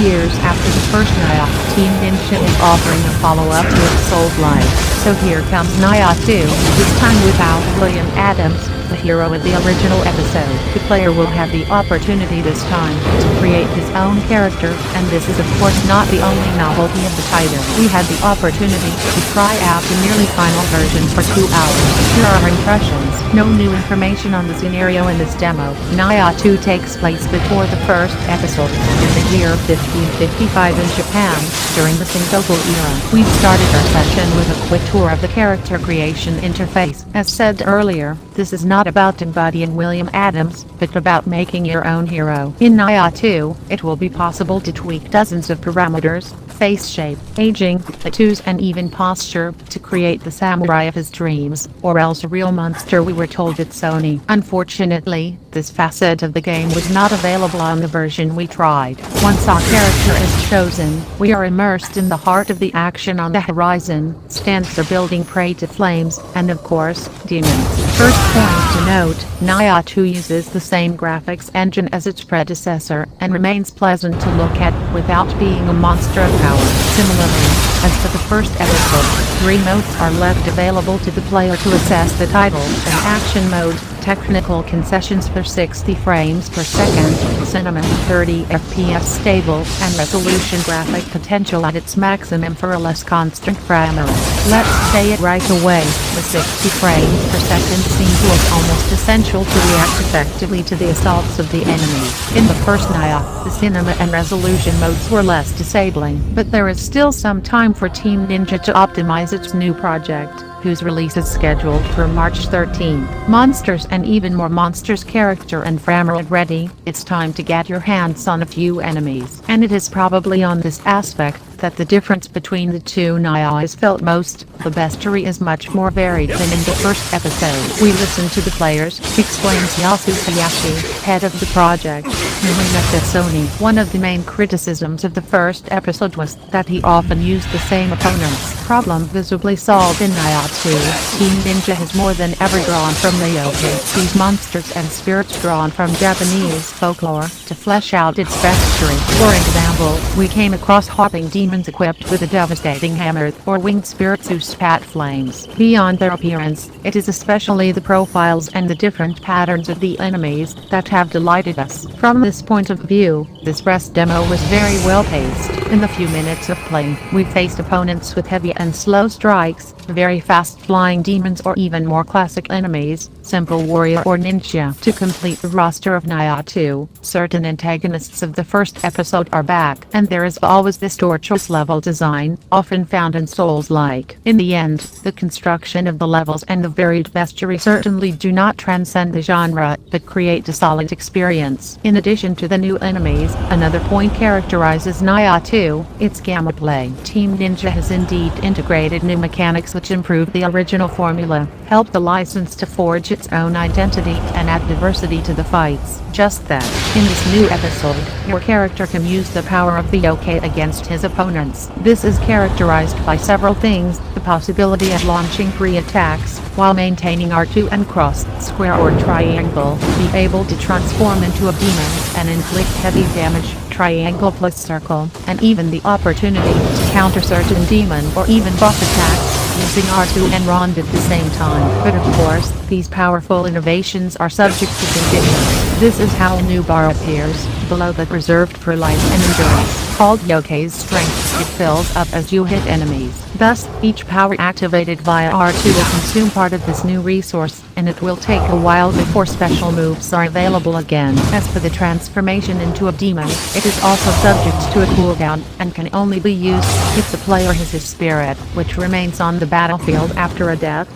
years after the first Nioh, Team Ninja is offering a follow-up to its Soul Life. So here comes Nioh 2, this time without William Adams, the hero of the original episode. The player will have the opportunity this time to create his own character, and this is of course not the only novelty of the title. We had the opportunity to try out the nearly final version for 2 hours. Here are our impressions. No new information on the scenario in this demo. Nioh 2 takes place before the first episode, in the year 1555 in Japan, during the Sengoku era. We started our session with a quick tour of the character creation interface. As said earlier, this is not about embodying William Adams, but about making your own hero. In Nioh 2, it will be possible to tweak dozens of parameters, face shape, aging, tattoos and even posture, to create the samurai of his dreams, or else a real monster, we were told at Sony. Unfortunately, this facet of the game was not available on the version we tried. Once our character is chosen, we are immersed in the heart of the action. On the horizon, stands are building prey to flames, and of course, demons. First point to note, Nioh 2 uses the same graphics engine as its predecessor, and remains pleasant to look at, without being a monster of power. Similarly, as for the first episode, 3 modes are left available to the player to assess the title: an action mode, technical concessions for 60 frames per second, cinema 30 FPS stable, and resolution graphic potential at its maximum for a less constant frame rate. Let's say it right away, the 60 frames per second seem to us almost essential to react effectively to the assaults of the enemy. In the first Nioh, the cinema and resolution modes were less disabling, but there is still some time for Team Ninja to optimize its new project, whose release is scheduled for March 13th. Monsters and even more monsters character and frame rate ready, it's time to get your hands on a few enemies. And it is probably on this aspect that the difference between the two Nioh is felt most. The bestiary is much more varied than in the first episode. We listen to the players, explains Yasu Hayashi, head of the project, who we met at Sony. One of the main criticisms of the first episode was that he often used the same opponents. Problem visibly solved in Nioh 2. Team Ninja has more than ever drawn from the yokai, these monsters and spirits drawn from Japanese folklore, to flesh out its bestiary. For example, we came across hopping demons equipped with a devastating hammer, or winged spirits who spat flames. Beyond their appearance, it is especially the profiles and the different patterns of the enemies that have delighted us. From this point of view, this press demo was very well paced. In the few minutes of playing, we faced opponents with heavy and slow strikes, very fast flying demons, or even more classic enemies, simple warrior or ninja. To complete the roster of Nioh 2, certain antagonists of the first episode are back, and there is always this torturous level design, often found in Souls-like. In the end, the construction of the levels and the varied bestiary certainly do not transcend the genre, but create a solid experience. In addition to the new enemies, another point characterizes Nioh 2, its gameplay. Team Ninja has indeed integrated new mechanics which improve the original formula, help the license to forge its own identity, and add diversity to the fights. Just that, in this new episode, your character can use the power of the yokai against his opponents. This is characterized by several things: the possibility of launching pre-attacks, while maintaining R2 and cross, square or triangle, be able to transform into a demon, and inflict heavy damage, triangle plus circle, and even the opportunity to counter certain demon or even boss attacks, using R2 and ROND at the same time. But of course, these powerful innovations are subject to conditions. This is how a new bar appears, below that reserved for life and endurance, called Yokai's Strength. It fills up as you hit enemies. Thus, each power activated via R2 will consume part of this new resource, and it will take a while before special moves are available again. As for the transformation into a demon, it is also subject to a cooldown, and can only be used if the player has his spirit, which remains on the battlefield after a death.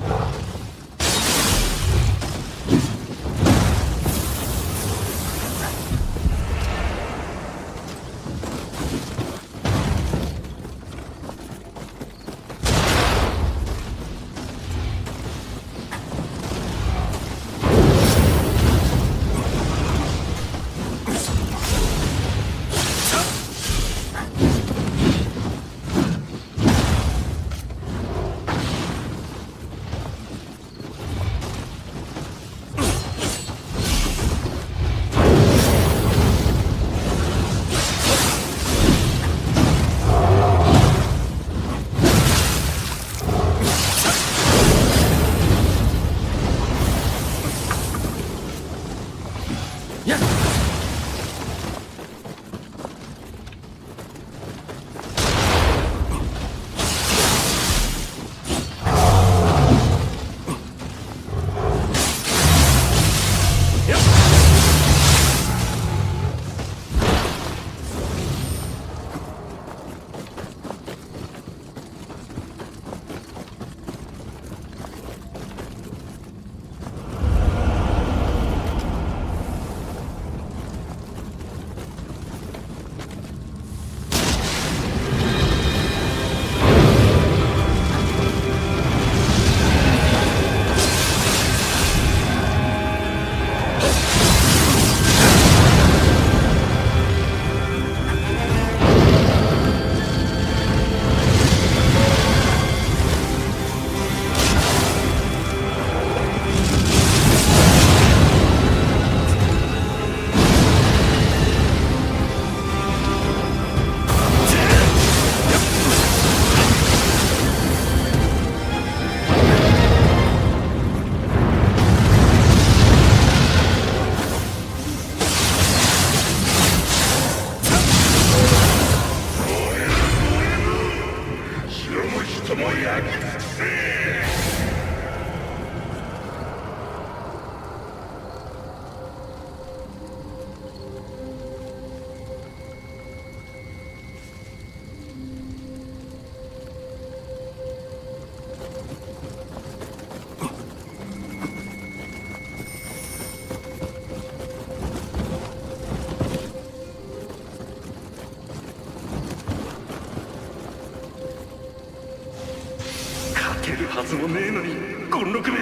もねえのに権六め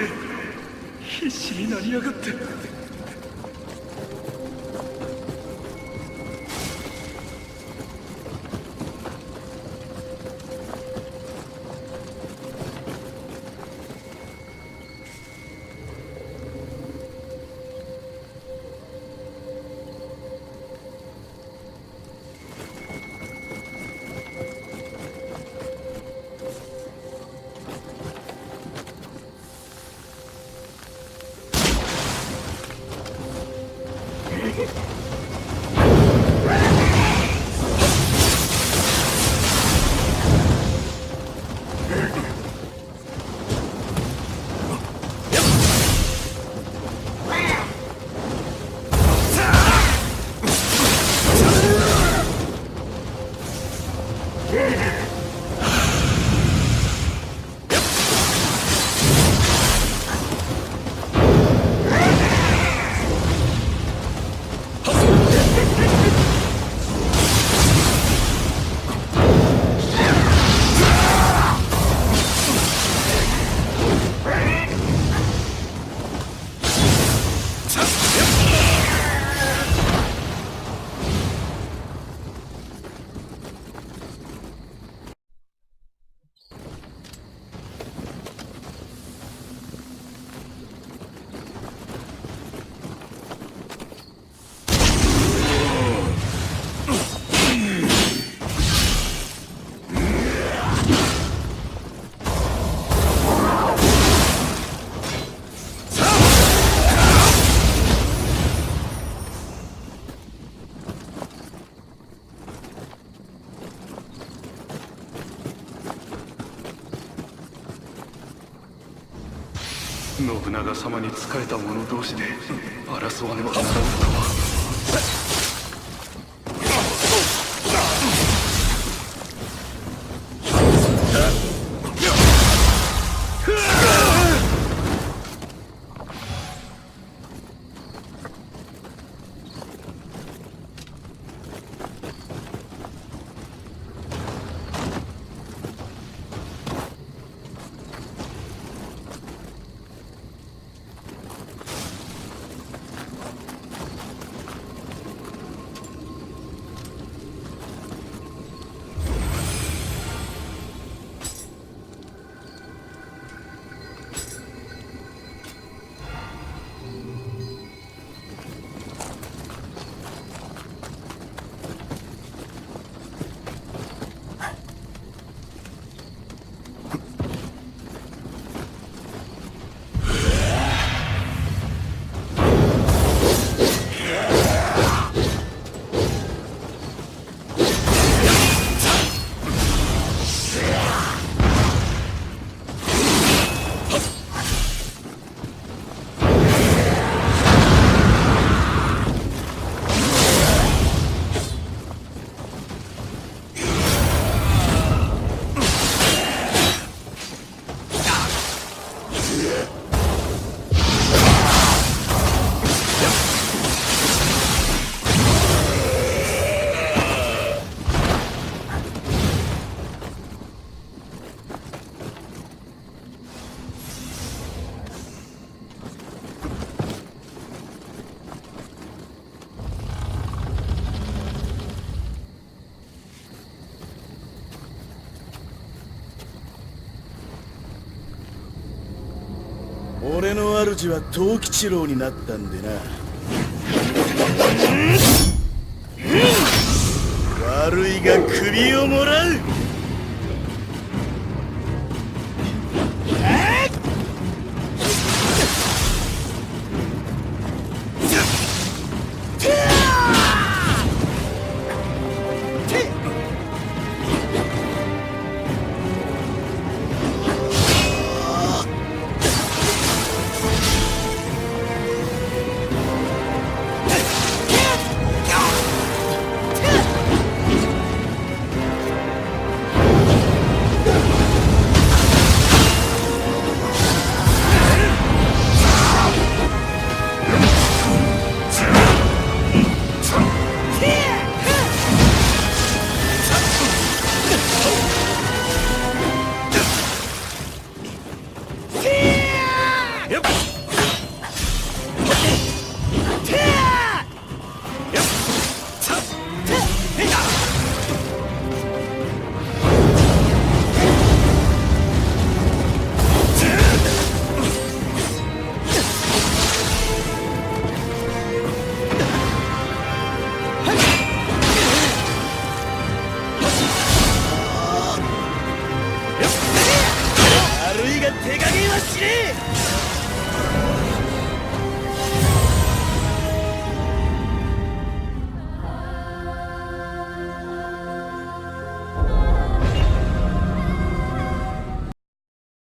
必死になりやがって。信長様に仕えた者同士で争わねばならぬとは。俺の主は藤吉郎になったんでな。悪いが首をもらう。死ね